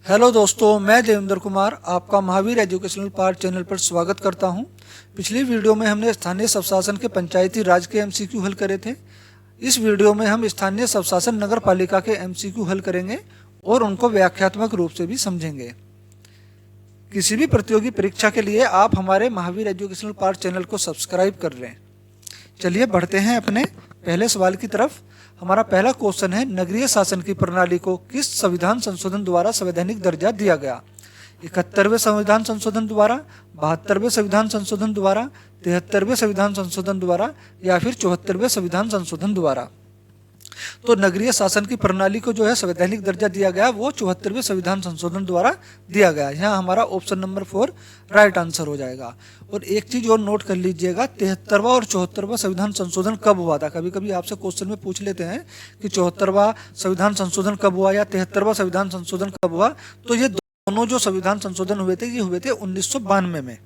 Hello दोस्तों, मैं देवेंद्र कुमार आपका महावीर एजुकेशनल पार्ट चैनल पर स्वागत करता हूं। पिछली वीडियो में हमने स्थानीय स्वशासन के पंचायती राज के एमसीक्यू हल करे थे। इस वीडियो में हम स्थानीय स्वशासन नगर पालिका के एमसीक्यू हल करेंगे और उनको व्याख्यात्मक रूप से भी समझेंगे। किसी भी प्रतियोगी परीक्षा के लिए आप हमारे महावीर एजुकेशनल पार्ट चैनल को सब्सक्राइब कर लें। चलिए बढ़ते हैं अपने पहले सवाल की तरफ। हमारा पहला क्वेश्चन है, नगरीय शासन की प्रणाली को किस संविधान संशोधन द्वारा संवैधानिक दर्जा दिया गया? 71वें संविधान संशोधन द्वारा, 72वें संविधान संशोधन द्वारा, 73वें संविधान संशोधन द्वारा या फिर 74वें संविधान संशोधन द्वारा। तो नगरीय शासन की प्रणाली को जो है संवैधानिक दर्जा दिया गया वो 74वें संविधान संशोधन द्वारा दिया गया। यहाँ हमारा ऑप्शन नंबर 4 राइट आंसर हो जाएगा। और एक चीज और नोट कर लीजिएगा, 73वां और 74वां संविधान संशोधन कब हुआ था? कभी कभी आपसे क्वेश्चन में पूछ लेते हैं कि 74वां संविधान संशोधन कब हुआ या 73वां संविधान संशोधन कब हुआ। तो ये दोनों जो संविधान संशोधन हुए थे ये हुए थे 1992 में,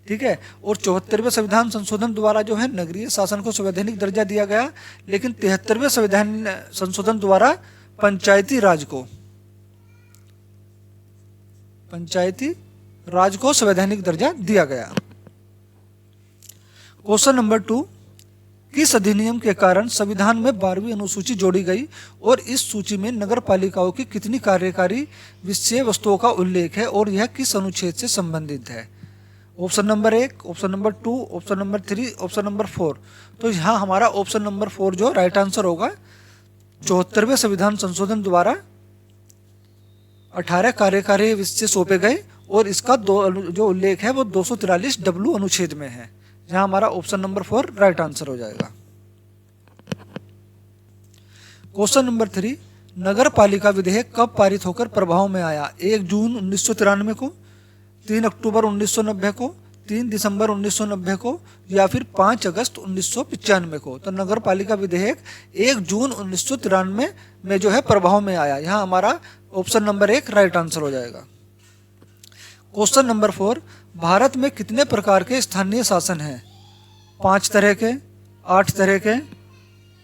ठीक है। और 74वें संविधान संशोधन द्वारा जो है नगरीय शासन को संवैधानिक दर्जा दिया गया, लेकिन 73वें संविधान संशोधन द्वारा पंचायती राज को संवैधानिक दर्जा दिया गया। क्वेश्चन नंबर 2, किस अधिनियम के कारण संविधान में 12वीं अनुसूची जोड़ी गई और इस सूची में नगर पालिकाओं की कितनी कार्यकारी विषय वस्तुओं का उल्लेख है और यह किस अनुच्छेद से संबंधित है? Option number 1, option number 2, option number 3, option number 4। तो यहाँ हमारा ऑप्शन नंबर 4 जो राइट आंसर होगा। 74वें संविधान संशोधन द्वारा 18 कार्यकारी विषय सौंपे गए और इसका जो उल्लेख है वो 243 W अनुच्छेद में है। यहाँ हमारा ऑप्शन नंबर 4 राइट आंसर हो जाएगा। क्वेश्चन नंबर 3, नगर पालिका विधेयक कब पारित होकर प्रभाव में आया? 1 जून 1993 को, 3 अक्टूबर 1990 को, 3 दिसंबर 1990 को या फिर 5 अगस्त 1995 को। तो नगर पालिका विधेयक 1 जून 1993 में जो है प्रभाव में आया। यहाँ हमारा ऑप्शन नंबर 1 राइट आंसर हो जाएगा। क्वेश्चन नंबर 4, भारत में कितने प्रकार के स्थानीय शासन हैं? 5 तरह के, 8 तरह के,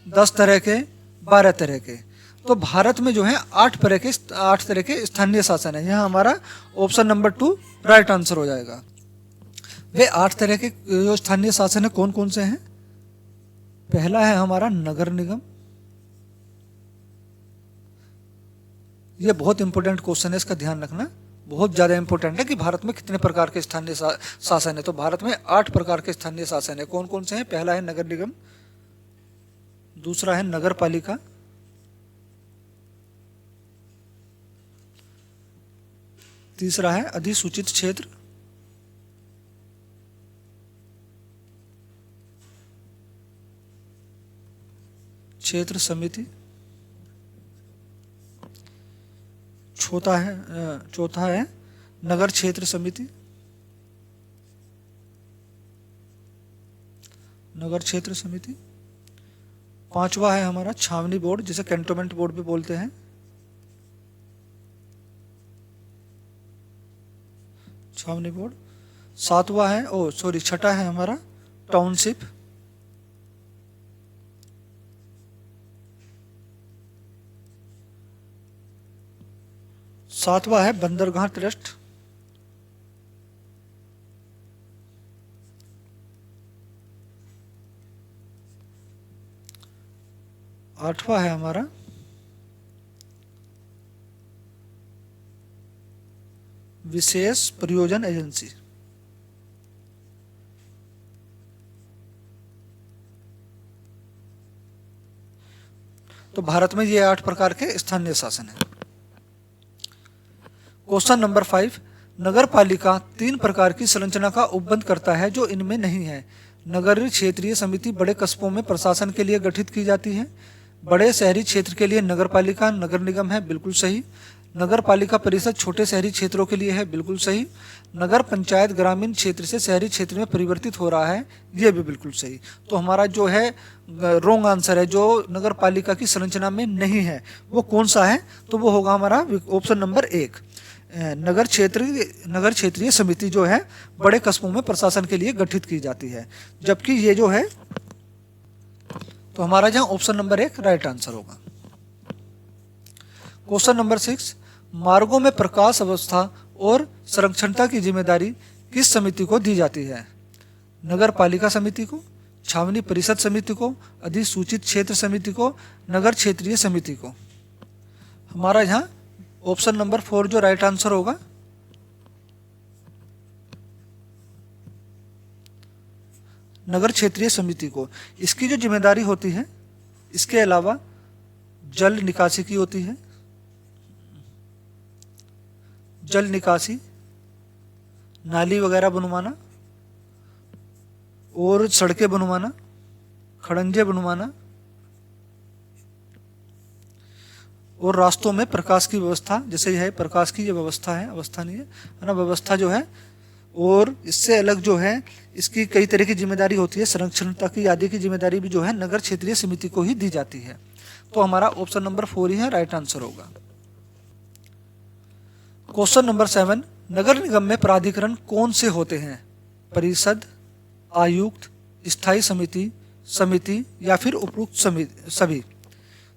10 तरह के, 12 तरह के। तो भारत में जो है 8 तरह के स्थानीय शासन है। यहाँ हमारा ऑप्शन नंबर 2 राइट आंसर हो जाएगा। वे 8 तरह के जो स्थानीय शासन है कौन कौन से हैं? पहला है हमारा नगर निगम। ये बहुत इंपॉर्टेंट क्वेश्चन है, इसका ध्यान रखना, बहुत ज्यादा इंपॉर्टेंट है कि भारत में कितने प्रकार के स्थानीय शासन है। तो भारत में 8 प्रकार के स्थानीय शासन है। कौन कौन से हैं? पहला है नगर निगम, दूसरा है नगर पालिका, तीसरा है अधिसूचित क्षेत्र, क्षेत्र समिति, चौथा है नगर क्षेत्र समिति, पांचवा है हमारा छावनी बोर्ड जिसे कैंटोनमेंट बोर्ड भी बोलते हैं, छावनी बोर्ड। छठा है हमारा टाउनशिप, सातवां है बंदरगाह ट्रस्ट, आठवां है हमारा विशेष परियोजना एजेंसी। तो भारत में ये 8 प्रकार के स्थानीय शासन है। क्वेश्चन नंबर 5, नगर पालिका 3 प्रकार की संरचना का उपबंध करता है जो इनमें नहीं है। नगर क्षेत्रीय समिति बड़े कस्बों में प्रशासन के लिए गठित की जाती है। बड़े शहरी क्षेत्र के लिए नगर पालिका नगर निगम है, बिल्कुल सही। नगर पालिका परिषद छोटे शहरी क्षेत्रों के लिए है, बिल्कुल सही। नगर पंचायत ग्रामीण क्षेत्र से शहरी क्षेत्र में परिवर्तित हो रहा है, ये भी बिल्कुल सही। तो हमारा जो है रॉन्ग आंसर है, जो नगर पालिका की संरचना में नहीं है वो कौन सा है? तो वो होगा हमारा ऑप्शन नंबर 1, नगर क्षेत्रीय समिति जो है बड़े कस्बों में प्रशासन के लिए गठित की जाती है। जबकि ये जो है तो हमारा जहां ऑप्शन नंबर 1 राइट आंसर होगा। क्वेश्चन नंबर 6, मार्गों में प्रकाश व्यवस्था और संरक्षणता की जिम्मेदारी किस समिति को दी जाती है? नगर पालिका समिति को, छावनी परिषद समिति को, अधिसूचित क्षेत्र समिति को, नगर क्षेत्रीय समिति को। हमारा यहाँ ऑप्शन नंबर 4 जो राइट आंसर होगा, नगर क्षेत्रीय समिति को। इसकी जो जिम्मेदारी होती है, इसके अलावा जल निकासी की होती है, जल निकासी, नाली वगैरह बनवाना और सड़कें बनवाना, खड़ंजे बनवाना और रास्तों में प्रकाश की व्यवस्था, जैसे यह प्रकाश की ये व्यवस्था है, अवस्था नहीं है ना, व्यवस्था जो है। और इससे अलग जो है इसकी कई तरह की जिम्मेदारी होती है, संरक्षणता की आदि की जिम्मेदारी भी जो है नगर क्षेत्रीय समिति को ही दी जाती है। तो हमारा ऑप्शन नंबर 4 ही है राइट आंसर होगा। क्वेश्चन नंबर 7, नगर निगम में प्राधिकरण कौन से होते हैं? परिषद, आयुक्त, स्थायी समिति, समिति या फिर उपयुक्त सभी।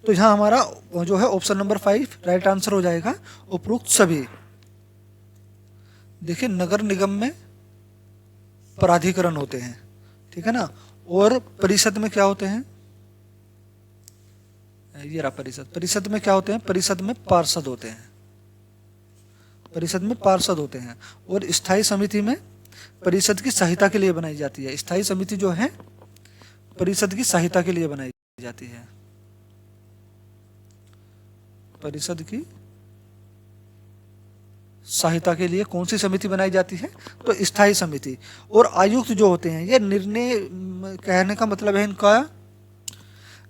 तो यहाँ हमारा जो है ऑप्शन नंबर 5 राइट आंसर हो जाएगा, उपयुक्त सभी। देखिए, नगर निगम में प्राधिकरण होते हैं, ठीक है ना, और परिषद में क्या होते हैं? ये रहा परिषद। परिषद में क्या होते हैं? परिषद में पार्षद होते हैं, परिषद में पार्षद होते हैं। और स्थायी समिति में परिषद की सहायता के लिए बनाई जाती है। स्थायी समिति जो है परिषद की सहायता के लिए बनाई जाती है, परिषद की सहायता के लिए कौन सी समिति बनाई जाती है? तो स्थायी समिति। और आयुक्त जो होते हैं, ये निर्णय, कहने का मतलब है इनका,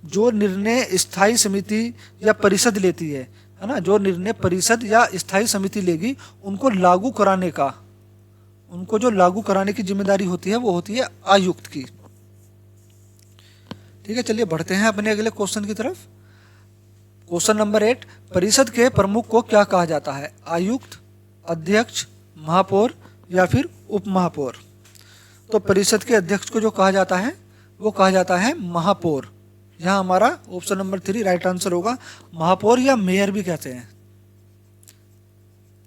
जो निर्णय स्थायी समिति या परिषद लेती है ना, जो निर्णय परिषद या स्थायी समिति लेगी, उनको लागू कराने का, उनको जो लागू कराने की जिम्मेदारी होती है वो होती है आयुक्त की। ठीक है, चलिए बढ़ते हैं अपने अगले क्वेश्चन की तरफ। क्वेश्चन नंबर 8, परिषद के प्रमुख को क्या कहा जाता है? आयुक्त, अध्यक्ष, महापौर या फिर उप महापौर। तो परिषद के अध्यक्ष को जो कहा जाता है वो कहा जाता है महापौर। यहाँ हमारा ऑप्शन नंबर 3 राइट आंसर होगा। महापौर या मेयर भी कहते हैं,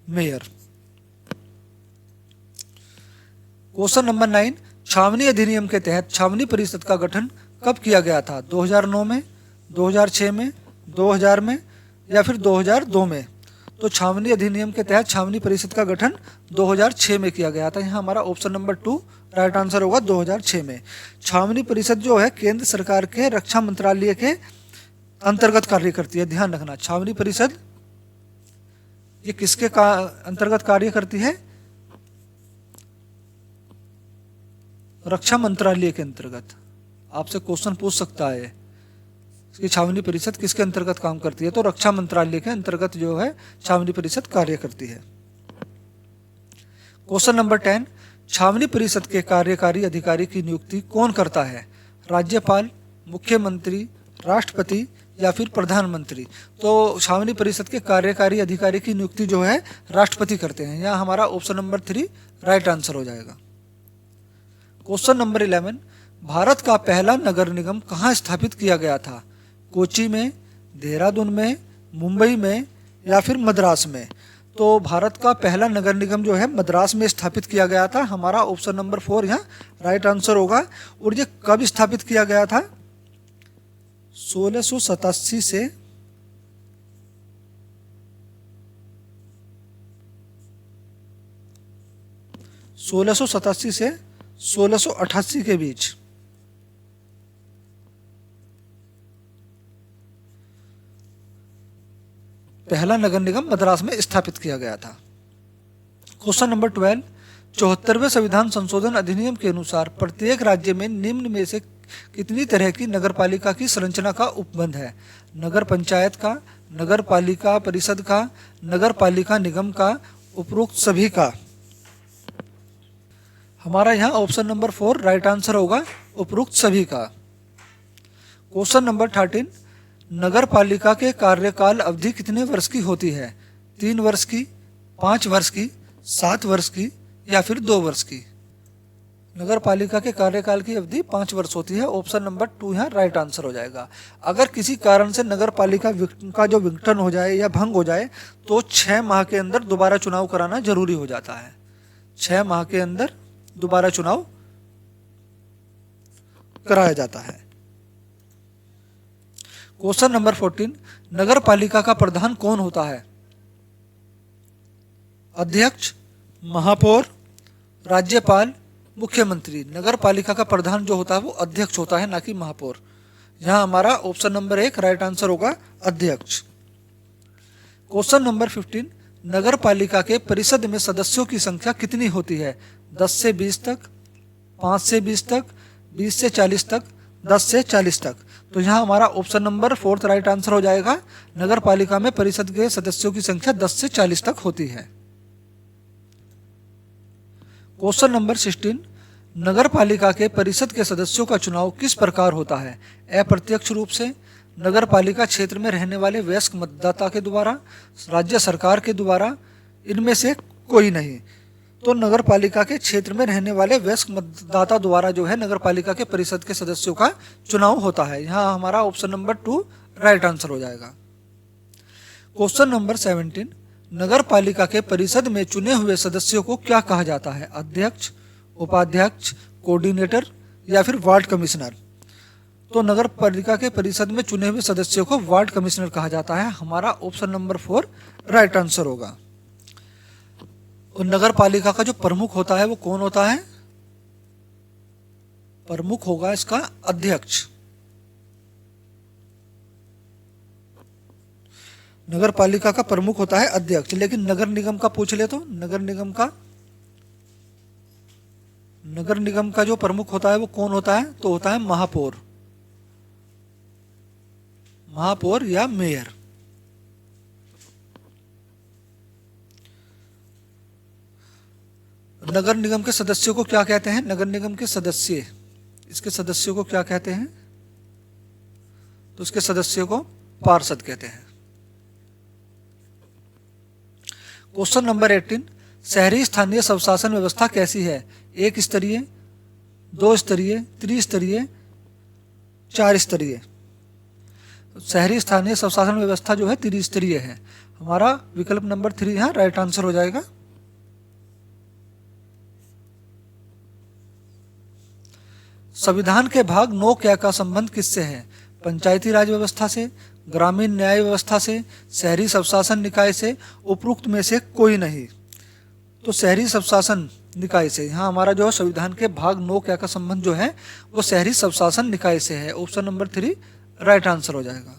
मेयर। क्वेश्चन नंबर 9, छावनी अधिनियम के तहत छावनी परिषद का गठन कब किया गया था? 2009 में, 2006 में, 2000 में या फिर 2002 में। तो छावनी अधिनियम के तहत छावनी परिषद का गठन 2006 में किया गया था। यहाँ हमारा ऑप्शन नंबर 2 राइट आंसर होगा, 2006 में। छावनी परिषद जो है केंद्र सरकार के रक्षा मंत्रालय के अंतर्गत कार्य करती है। ध्यान रखना, छावनी परिषद ये किसके अंतर्गत कार्य करती है? रक्षा मंत्रालय के अंतर्गत। आपसे क्वेश्चन पूछ सकता है कि छावनी परिषद किसके अंतर्गत काम करती है? तो रक्षा मंत्रालय के अंतर्गत जो है छावनी परिषद कार्य करती है। क्वेश्चन नंबर 10, छावनी परिषद के कार्यकारी अधिकारी की नियुक्ति कौन करता है? राज्यपाल, मुख्यमंत्री, राष्ट्रपति या फिर प्रधानमंत्री। तो छावनी परिषद के कार्यकारी अधिकारी की नियुक्ति जो है राष्ट्रपति करते हैं। यहाँ हमारा ऑप्शन नंबर 3 राइट आंसर हो जाएगा। क्वेश्चन नंबर 11, भारत का पहला नगर निगम कहाँ स्थापित किया गया था? कोची में, देहरादून में, मुंबई में या फिर मद्रास में। तो भारत का पहला नगर निगम जो है मद्रास में स्थापित किया गया था। हमारा ऑप्शन नंबर 4 यहाँ राइट आंसर होगा। और ये कब स्थापित किया गया था? 1687 से 1688 के बीच। पहला नगर निगम मद्रास में स्थापित किया गया था। क्वेश्चन नंबर 12, 74वें संविधान संशोधन अधिनियम के अनुसार प्रत्येक राज्य में निम्न में से कितनी तरह की नगरपालिका की संरचना का उपबंध है? नगर पंचायत का, नगर पालिका परिषद का, नगर पालिका निगम का, उपरोक्त सभी का। हमारा यहाँ ऑप्शन नंबर 4 राइट आंसर होगा, उपरोक्त सभी का। क्वेश्चन नंबर 13, नगर पालिका के कार्यकाल अवधि कितने वर्ष की होती है? 3 वर्ष की, 5 वर्ष की, 7 वर्ष की या फिर 2 वर्ष की। नगर पालिका के कार्यकाल की अवधि 5 वर्ष होती है। ऑप्शन नंबर 2 यहाँ राइट आंसर हो जाएगा। अगर किसी कारण से नगर पालिका का जो विघटन हो जाए या भंग हो जाए तो 6 माह के अंदर दोबारा चुनाव कराना जरूरी हो जाता है। 6 माह के अंदर दोबारा चुनाव कराया जाता है। क्वेश्चन नंबर 14, नगर पालिका का प्रधान कौन होता है? अध्यक्ष, महापौर, राज्यपाल, मुख्यमंत्री। नगर पालिका का प्रधान जो होता है वो अध्यक्ष होता है, ना कि महापौर। यहां हमारा ऑप्शन नंबर 1 राइट आंसर होगा, अध्यक्ष। क्वेश्चन नंबर 15, नगर पालिका के परिषद में सदस्यों की संख्या कितनी होती है? 10 से 20 तक, 5 से 20 तक, 20 से 40 तक, 10 से 40 तक। तो यहाँ हमारा ऑप्शन नंबर 4 राइट आंसर हो जाएगा। नगर पालिका में परिषद के सदस्यों की संख्या 10 से 40 तक होती है। क्वेश्चन नंबर 16, नगर पालिका के परिषद के सदस्यों का चुनाव किस प्रकार होता है? अप्रत्यक्ष रूप से, नगर पालिका क्षेत्र में रहने वाले वयस्क मतदाता के द्वारा, राज्य सरकार के द्वारा, इनमें से कोई नहीं। तो नगर पालिका के क्षेत्र में रहने वाले वयस्क मतदाता द्वारा जो है नगर पालिका के परिषद के सदस्यों का चुनाव होता है। यहाँ हमारा ऑप्शन नंबर 2 राइट आंसर हो जाएगा। क्वेश्चन नंबर 17, नगर पालिका के परिषद में चुने हुए सदस्यों को क्या कहा जाता है? अध्यक्ष, उपाध्यक्ष, कोऑर्डिनेटर या फिर वार्ड कमिश्नर। तो नगर पालिका के परिषद में चुने हुए सदस्यों को वार्ड कमिश्नर कहा जाता है। हमारा ऑप्शन नंबर 4 राइट आंसर होगा। और नगर पालिका का जो प्रमुख होता है वो कौन होता है? प्रमुख होगा इसका अध्यक्ष। नगर पालिका का प्रमुख होता है अध्यक्ष। लेकिन नगर निगम का पूछ ले तो नगर निगम का जो प्रमुख होता है वो कौन होता है? तो होता है महापौर, महापौर या मेयर। नगर निगम के सदस्यों को क्या कहते हैं? नगर निगम के सदस्य, इसके सदस्यों को क्या कहते हैं? तो इसके सदस्यों को पार्षद कहते हैं। क्वेश्चन नंबर 18, शहरी स्थानीय स्वशासन व्यवस्था कैसी है? 1 स्तरीय, 2 स्तरीय, त्रिस्तरीय, 4 स्तरीय। शहरी स्थानीय स्वशासन व्यवस्था जो है त्रिस्तरीय है। हमारा विकल्प नंबर 3 यहाँ राइट आंसर हो जाएगा। संविधान के भाग 9 क्या का संबंध किससे है? पंचायती राज व्यवस्था से, ग्रामीण न्याय व्यवस्था से, शहरी स्वशासन निकाय से, उपरोक्त में से कोई नहीं। तो शहरी स्वशासन निकाय से। यहाँ हमारा जो संविधान के भाग 9 क्या का संबंध जो है वो शहरी स्वशासन निकाय से है। ऑप्शन नंबर 3 राइट आंसर हो जाएगा।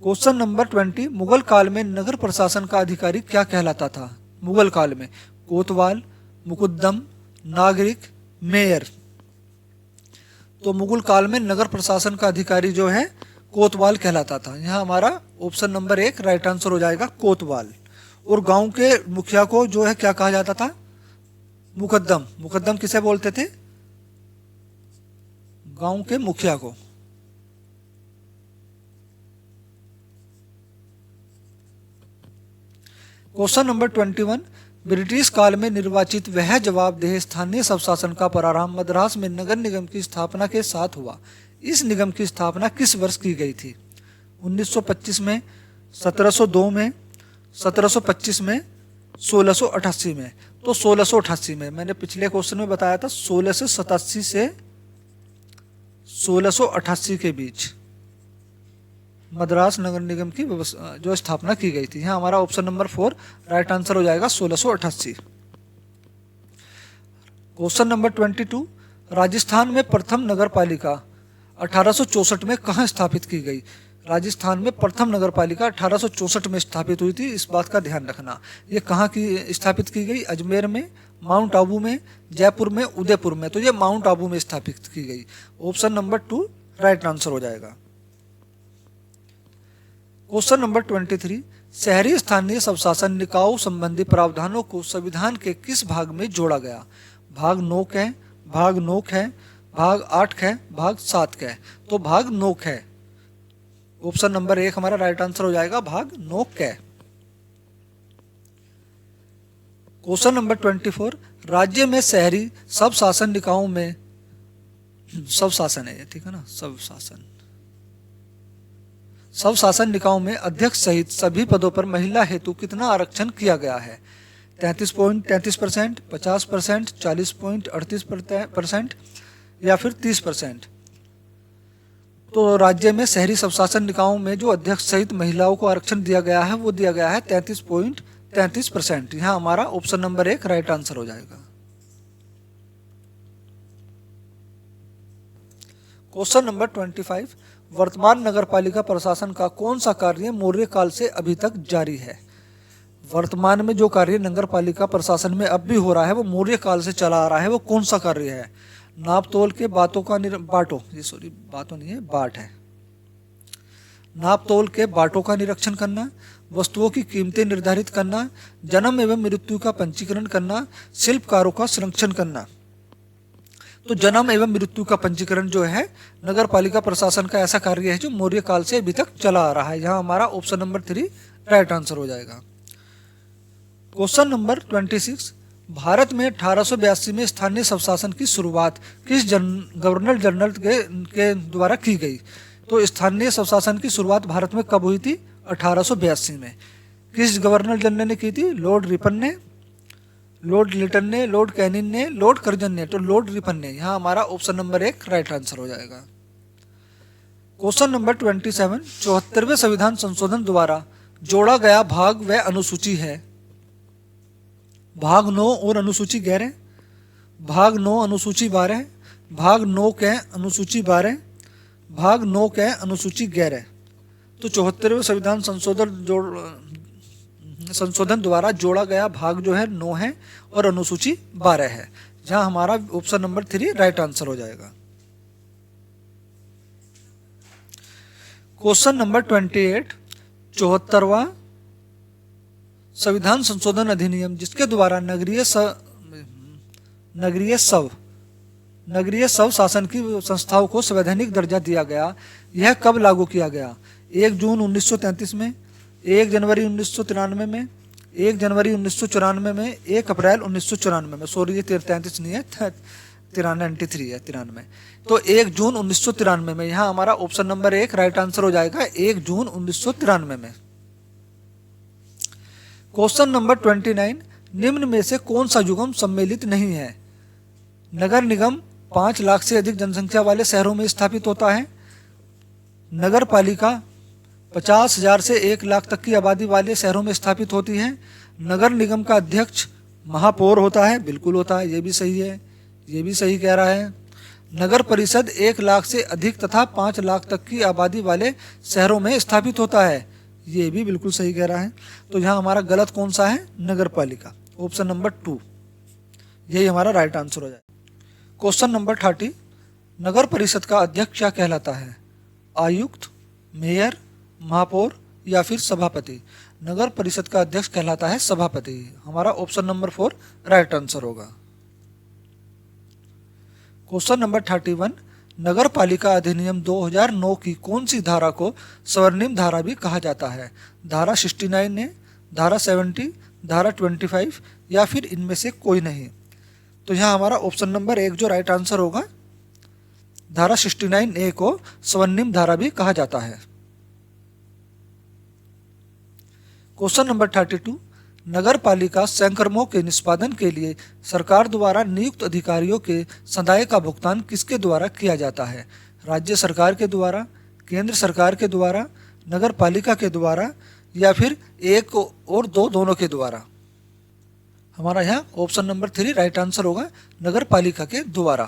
क्वेश्चन नंबर 20, मुगल काल में नगर प्रशासन का अधिकारी क्या कहलाता था? मुगल काल में कोतवाल, मुकुद्दम, नागरिक, मेयर। तो मुगल काल में नगर प्रशासन का अधिकारी जो है कोतवाल कहलाता था। यहाँ हमारा ऑप्शन नंबर 1 राइट आंसर हो जाएगा, कोतवाल। और गांव के मुखिया को जो है क्या कहा जाता था? मुकद्दम। मुकद्दम किसे बोलते थे? गांव के मुखिया को। क्वेश्चन नंबर 21, ब्रिटिश काल में निर्वाचित वह जवाबदेह स्थानीय स्वशासन का प्रारंभ मद्रास में नगर निगम की स्थापना के साथ हुआ। इस निगम की स्थापना किस वर्ष की गई थी? 1925 में, 1702 में, 1725 में, 1688 में। तो 1688 में। मैंने पिछले क्वेश्चन में बताया था 1687 से 1688 के बीच मद्रास नगर निगम की जो स्थापना की गई थी। यहाँ हमारा ऑप्शन नंबर 4 राइट आंसर हो जाएगा, 1688। क्वेश्चन नंबर 22, राजस्थान में प्रथम नगर पालिका 1864 में कहाँ स्थापित की गई? राजस्थान में प्रथम नगर पालिका 1864 में स्थापित हुई थी। इस बात का ध्यान रखना। ये कहाँ की स्थापित की गई? अजमेर में, माउंट आबू में, जयपुर में, उदयपुर में। तो ये माउंट आबू में स्थापित की गई। ऑप्शन नंबर 2 राइट आंसर हो जाएगा। क्वेश्चन नंबर 23, शहरी स्थानीय स्वशासन निकायों संबंधी प्रावधानों को संविधान के किस भाग में जोड़ा गया? भाग 9 है, भाग 9 है, भाग 8 है, भाग 7 है। तो भाग 9 है। ऑप्शन नंबर 1 हमारा राइट आंसर हो जाएगा, भाग 9 है। क्वेश्चन नंबर 24, राज्य में शहरी सब शासन निकायों में, सब शासन है ठीक है ना, सब शासन निकायों में अध्यक्ष सहित सभी पदों पर महिला हेतु कितना आरक्षण किया गया है? 33.33%, 50%, 40.38% या फिर 30%। तो राज्य में शहरी सब शासन निकायों में जो अध्यक्ष सहित महिलाओं को आरक्षण दिया गया है वो दिया गया है 33.33%। यहाँ हमारा ऑप्शन नंबर 1 राइट आंसर हो जाएगा। क्वेश्चन नंबर 25, वर्तमान नगर पालिका प्रशासन का कौन सा कार्य मौर्य काल से अभी तक जारी है? वर्तमान में जो कार्य नगर पालिका प्रशासन में अब भी हो रहा है वो मौर्य काल से चला आ रहा है, वो कौन सा कार्य है? नाप तोल के बाट है। नाप तोल के बाटों का निरीक्षण करना, वस्तुओं की कीमतें निर्धारित करना, जन्म एवं मृत्यु का पंजीकरण करना, शिल्पकारों का संरक्षण करना। तो जन्म एवं मृत्यु का पंजीकरण जो है नगर पालिका प्रशासन का ऐसा कार्य है जो मौर्य काल से अभी तक चला आ रहा है। यहाँ हमारा ऑप्शन नंबर 3 राइट आंसर हो जाएगा। क्वेश्चन नंबर 26, भारत में 1882 में स्थानीय स्वशासन की शुरुआत किस गवर्नर जनरल के द्वारा की गई? तो स्थानीय स्वशासन की शुरुआत भारत में कब हुई थी? 1882 में। किस गवर्नर जनरल ने की थी? लॉर्ड रिपन ने, लॉर्ड लिटन ने, लॉर्ड कैनिंग ने, लॉर्ड कर्जन ने। तो लॉर्ड रिपन ने। यहाँ हमारा ऑप्शन नंबर 1 राइट आंसर हो जाएगा। क्वेश्चन नंबर 27, 74वें संविधान संशोधन द्वारा जोड़ा गया भाग व अनुसूची है? भाग 9 और अनुसूची 11, भाग 9 अनुसूची 12, भाग 9 के अनुसूची 12, भाग 9 के अनुसूची 11। तो 74वें संविधान संशोधन द्वारा जोड़ा गया भाग जो है 9 है और अनुसूची 12 है। जहां हमारा ऑप्शन नंबर 3 राइट आंसर हो जाएगा। क्वेश्चन नंबर 28, 74वां संविधान संशोधन अधिनियम जिसके द्वारा नगरीय स्व शासन की संस्थाओं को संवैधानिक दर्जा दिया गया, यह कब लागू किया गया? 1 जून 1933 में, 1 जनवरी 1993 में, 1 जनवरी 1994 में, 1 अप्रैल 1994 में। सॉरी, ये 33 नहीं है, 93 है, 93। तो 1 जून 1993 में। यहाँ हमारा ऑप्शन नंबर 1 राइट आंसर हो जाएगा, 1 जून 1993 में। क्वेश्चन नंबर 29, निम्न में से कौन सा युग्म सम्मिलित नहीं है? नगर निगम 5 लाख से अधिक जनसंख्या वाले शहरों में स्थापित होता है। नगर पालिका 50,000 से 1 लाख तक की आबादी वाले शहरों में स्थापित होती है। नगर निगम का अध्यक्ष महापौर होता है, बिल्कुल होता है, ये भी सही है, ये भी सही कह रहा है। नगर परिषद 1 लाख से अधिक तथा 5 लाख तक की आबादी वाले शहरों में स्थापित होता है, ये भी बिल्कुल सही कह रहा है। तो यहाँ हमारा गलत कौन सा है? नगर पालिका, ऑप्शन नंबर 2, यही हमारा राइट आंसर हो जाए। क्वेश्चन नंबर 30, नगर परिषद का अध्यक्ष क्या कहलाता है? आयुक्त, मेयर, महापौर या फिर सभापति? नगर परिषद का अध्यक्ष कहलाता है सभापति। हमारा ऑप्शन नंबर 4 राइट आंसर होगा। क्वेश्चन नंबर 31, नगर पालिका अधिनियम 2009 की कौन सी धारा को स्वर्णिम धारा भी कहा जाता है? धारा 69 ने, धारा 70, धारा 25 या फिर इनमें से कोई नहीं? तो यहाँ हमारा ऑप्शन नंबर 1 जो राइट आंसर होगा, धारा 69A को स्वर्णिम धारा भी कहा जाता है। क्वेश्चन नंबर 32, नगर पालिका संक्रमणों के निष्पादन के लिए सरकार द्वारा नियुक्त अधिकारियों के संदाय का भुगतान किसके द्वारा किया जाता है? राज्य सरकार के द्वारा, केंद्र सरकार के द्वारा, नगर पालिका के द्वारा या फिर 1 और 2 दोनों के द्वारा? हमारा यहाँ ऑप्शन नंबर 3 राइट आंसर होगा, नगर पालिका के द्वारा।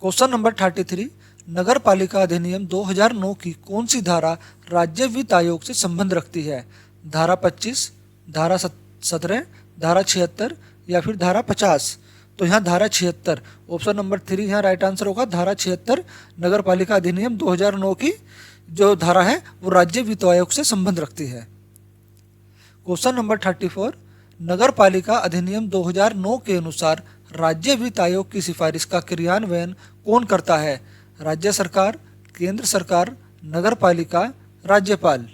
क्वेश्चन नंबर 33, नगर पालिका अधिनियम 2009 की कौन सी धारा राज्य वित्त आयोग से संबंध रखती है? धारा 25, धारा 17, धारा 76 या फिर धारा 50? तो यहाँ धारा 76, ऑप्शन नंबर 3 यहाँ राइट आंसर होगा, धारा 76 नगर पालिका अधिनियम 2009 की जो धारा है वो राज्य वित्त आयोग से संबंध रखती है। क्वेश्चन नंबर 34, नगर पालिका अधिनियम 2009 के अनुसार राज्य वित्त आयोग की सिफारिश का क्रियान्वयन कौन करता है? राज्य सरकार, केंद्र सरकार, नगर पालिका, राज्यपाल?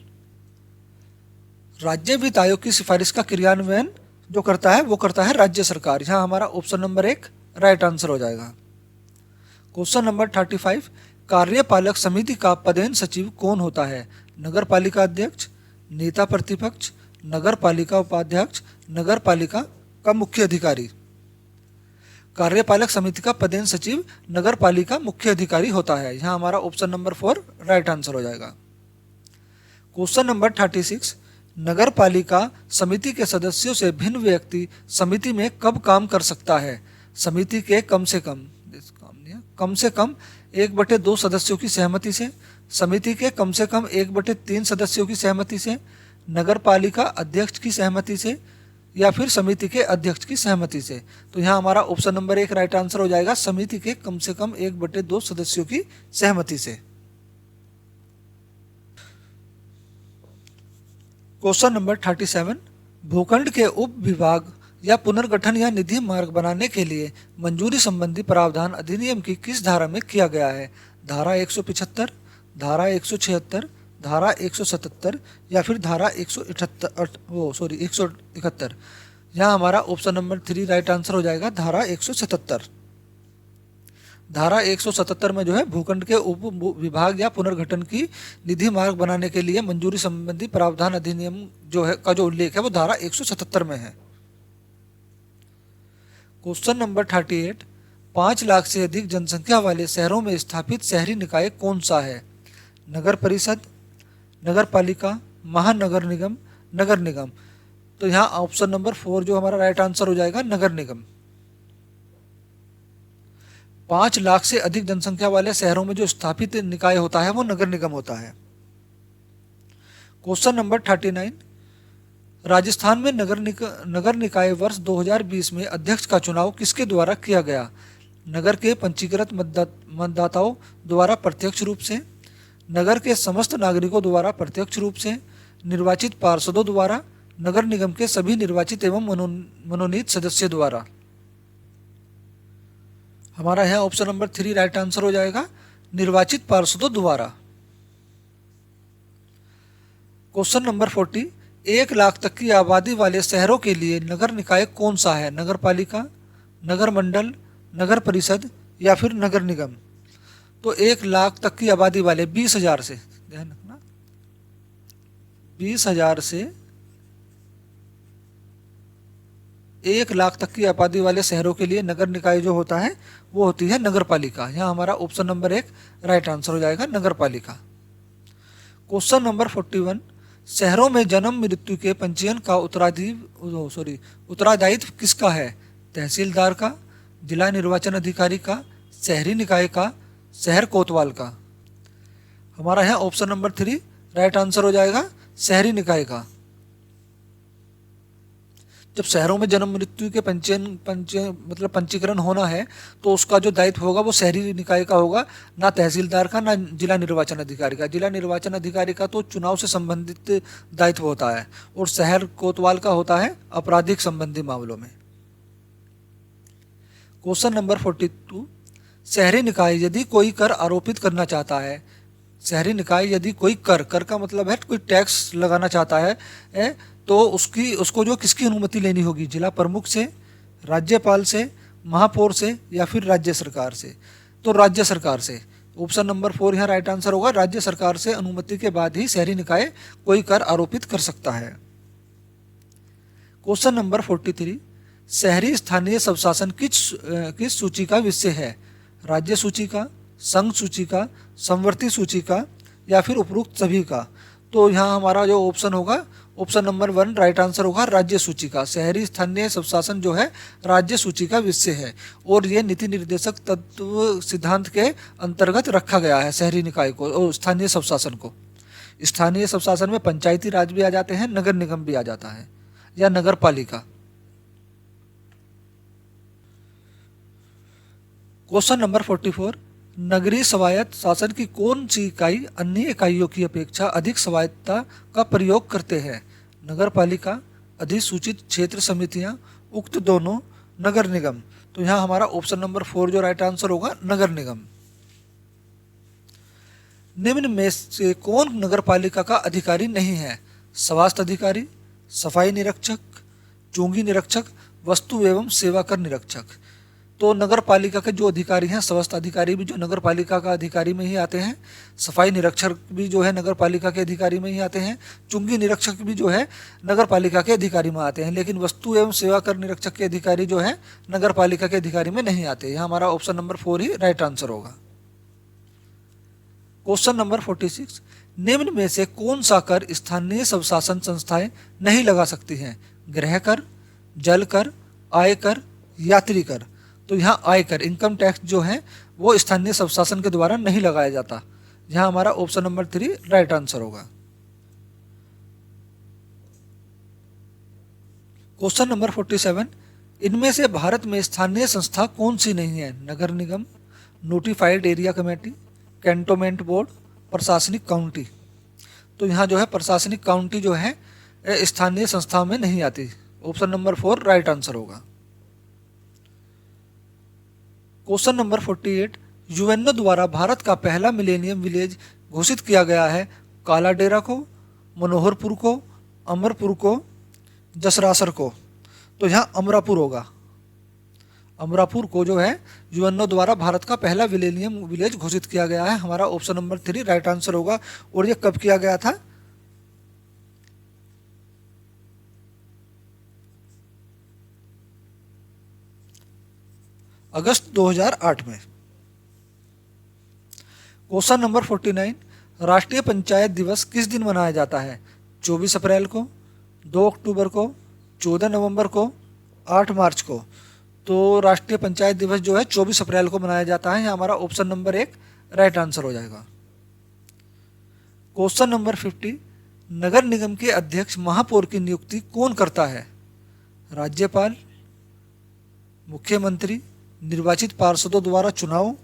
राज्य वित्त आयोग की सिफारिश का क्रियान्वयन जो करता है वो करता है राज्य सरकार। यहाँ हमारा ऑप्शन नंबर 1 राइट आंसर हो जाएगा। क्वेश्चन नंबर 35, कार्यपालक समिति का पदेन सचिव कौन होता है? नगर पालिका अध्यक्ष, नेता प्रतिपक्ष, नगर पालिका उपाध्यक्ष, नगर पालिका का मुख्य अधिकारी। कार्यपालक समिति का पदेन सचिव नगर पालिका मुख्य अधिकारी होता है। यहाँ हमारा ऑप्शन नंबर 4 राइट आंसर हो जाएगा। क्वेश्चन नंबर 36, नगर पालिका समिति के सदस्यों से भिन्न व्यक्ति समिति में कब काम कर सकता है? समिति के कम से कम 1/2 सदस्यों की सहमति से, समिति के कम से कम 1/3 सदस्यों की सहमति से, नगर पालिका अध्यक्ष की सहमति से, या फिर समिति के अध्यक्ष की सहमति से। तो यहाँ हमारा ऑप्शन नंबर 1 राइट आंसर हो जाएगा, समिति के कम से कम 1/2 सदस्यों की सहमति से। क्वेश्चन नंबर 37, भूखंड के उप विभाग या पुनर्गठन या निधि मार्ग बनाने के लिए मंजूरी संबंधी प्रावधान अधिनियम की किस धारा में किया गया है? धारा 175, धारा 176, धारा 177 या फिर धारा 171। यहाँ हमारा ऑप्शन नंबर 3 राइट आंसर हो जाएगा, धारा 177। धारा 177 में जो है भूखंड के उप विभाग या पुनर्गठन की निधि मार्ग बनाने के लिए मंजूरी संबंधी प्रावधान अधिनियम जो है का जो उल्लेख है वो धारा 177 में है। क्वेश्चन नंबर 38, 5 लाख से अधिक जनसंख्या वाले शहरों में स्थापित शहरी निकाय कौन सा है? नगर परिषद, नगर पालिका, महानगर निगम, नगर निगम। तो यहाँ ऑप्शन नंबर 4 जो हमारा राइट आंसर हो जाएगा, नगर निगम। 5 लाख से अधिक जनसंख्या वाले शहरों में जो स्थापित निकाय होता है वो नगर निगम होता है। क्वेश्चन नंबर 39, राजस्थान में नगर निकाय वर्ष 2020 में अध्यक्ष का चुनाव किसके द्वारा किया गया? नगर के पंजीकृत मतदाताओं द्वारा प्रत्यक्ष रूप से, नगर के समस्त नागरिकों द्वारा प्रत्यक्ष रूप से, निर्वाचित पार्षदों द्वारा, नगर निगम के सभी निर्वाचित एवं मनोनीत सदस्य द्वारा। हमारा यहाँ ऑप्शन नंबर 3 राइट आंसर हो जाएगा, निर्वाचित पार्षदों द्वारा। क्वेश्चन नंबर 40, 1 लाख तक की आबादी वाले शहरों के लिए नगर निकाय कौन सा है? नगर पालिका, नगर मंडल, नगर परिषद या फिर नगर निगम। तो 1 लाख तक की आबादी वाले 20,000 से, ध्यान रखना 20,000 से 1 लाख तक की आबादी वाले शहरों के लिए नगर निकाय जो होता है वो होती है नगर पालिका। यहाँ हमारा ऑप्शन नंबर 1 राइट आंसर हो जाएगा, नगर पालिका। क्वेश्चन नंबर 41, शहरों में जन्म मृत्यु के पंजीयन का उत्तरदायित्व किसका है? तहसीलदार का, जिला निर्वाचन अधिकारी का, शहरी निकाय का, शहर कोतवाल का। हमारा यहाँ ऑप्शन नंबर 3 राइट आंसर हो जाएगा, शहरी निकाय का। जब शहरों में जन्म मृत्यु के पंजीकरण होना है तो उसका जो दायित्व होगा वो शहरी निकाय का होगा, ना तहसीलदार का, ना जिला निर्वाचन अधिकारी का। जिला निर्वाचन अधिकारी का तो चुनाव से संबंधित दायित्व होता है और शहर कोतवाल का होता है आपराधिक संबंधी मामलों में। क्वेश्चन नंबर 42, शहरी निकाय यदि कोई कर आरोपित करना चाहता है, शहरी निकाय यदि कोई कर का मतलब है कोई टैक्स लगाना चाहता है तो उसको जो किसकी अनुमति लेनी होगी? जिला प्रमुख से, राज्यपाल से, महापौर से या फिर राज्य सरकार से? तो राज्य सरकार से। ऑप्शन नंबर 4 यहाँ राइट आंसर होगा, राज्य सरकार से अनुमति के बाद ही शहरी निकाय कोई कर आरोपित कर सकता है। क्वेश्चन नंबर 43, शहरी स्थानीय स्वशासन किस सूची का विषय है? राज्य सूची का, संघ सूची का, समवर्ती सूची का या फिर उपरोक्त सभी का? तो यहाँ हमारा जो ऑप्शन होगा ऑप्शन नंबर 1 राइट आंसर होगा, राज्य सूची का। शहरी स्थानीय स्वशासन जो है राज्य सूची का विषय है और ये नीति निर्देशक तत्व सिद्धांत के अंतर्गत रखा गया है शहरी निकाय को और स्थानीय स्वशासन को। स्थानीय स्वशासन में पंचायती राज भी आ जाते हैं, नगर निगम भी आ जाता है या नगर पालिका। क्वेश्चन नंबर 44, नगरीय स्वायत्त शासन की कौन सी इकाई अन्य इकाइयों की अपेक्षा अधिक स्वायत्तता का प्रयोग करते हैं? नगर पालिका, अधिसूचित क्षेत्र समितियां, उक्त दोनों, नगर निगम। तो यहाँ हमारा ऑप्शन नंबर 4 जो राइट आंसर होगा, नगर निगम। निम्न में से कौन नगर पालिका का अधिकारी नहीं है? स्वास्थ्य अधिकारी, सफाई निरीक्षक, चुंगी निरीक्षक, वस्तु एवं सेवा कर निरीक्षक। तो नगर पालिका के जो अधिकारी हैं, स्वास्थ्य अधिकारी भी जो नगर पालिका का अधिकारी में ही आते हैं, सफाई निरीक्षक भी जो है नगर पालिका के अधिकारी में ही आते हैं, चुंगी निरीक्षक भी जो है नगर पालिका के अधिकारी में आते हैं, लेकिन वस्तु एवं सेवा कर निरीक्षक के अधिकारी जो है नगर पालिका के अधिकारी में नहीं आते। यहाँ हमारा ऑप्शन नंबर 4 ही राइट आंसर होगा। क्वेश्चन नंबर 46, निम्न में से कौन सा कर स्थानीय स्वशासन संस्थाएं नहीं लगा सकती हैं? गृह कर, जल कर, आय कर, यात्री कर। तो यहाँ आयकर, इनकम टैक्स जो है वो स्थानीय स्वशासन के द्वारा नहीं लगाया जाता। यहाँ हमारा ऑप्शन नंबर 3 राइट आंसर होगा। क्वेश्चन नंबर 47, इनमें से भारत में स्थानीय संस्था कौन सी नहीं है? नगर निगम, notified area committee, cantonment board, प्रशासनिक काउंटी। तो यहाँ जो है प्रशासनिक काउंटी जो है स्थानीय संस्था में नहीं आती। ऑप्शन नंबर 4 राइट आंसर होगा। क्वेश्चन नंबर 48, यूएनओ द्वारा भारत का पहला मिलेनियम विलेज घोषित किया गया है कालाडेरा को, मनोहरपुर को, अमरपुर को, जसरासर को। तो यहाँ अमरापुर होगा। अमरापुर को जो है यूएनओ द्वारा भारत का पहला मिलेनियम विलेज घोषित किया गया है। हमारा ऑप्शन नंबर 3 राइट आंसर होगा। और ये कब किया गया था? अगस्त 2008 में। क्वेश्चन नंबर 49, राष्ट्रीय पंचायत दिवस किस दिन मनाया जाता है? 24 अप्रैल को, 2 अक्टूबर को, 14 नवंबर को, 8 मार्च को। तो राष्ट्रीय पंचायत दिवस जो है 24 अप्रैल को मनाया जाता है। हमारा ऑप्शन नंबर 1 राइट आंसर हो जाएगा। क्वेश्चन नंबर 50, नगर निगम के अध्यक्ष महापौर की नियुक्ति कौन करता है? राज्यपाल, मुख्यमंत्री, निर्वाचित पार्षदों द्वारा चुनाव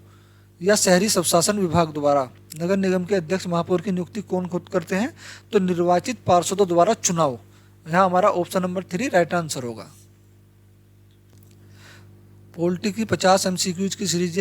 या शहरी स्वशासन विभाग द्वारा? नगर निगम के अध्यक्ष महापौर की नियुक्ति कौन खुद करते हैं? तो निर्वाचित पार्षदों द्वारा चुनाव। यहाँ हमारा ऑप्शन नंबर 3 राइट आंसर होगा। पॉलिटी की 50 MCQs की सीरीज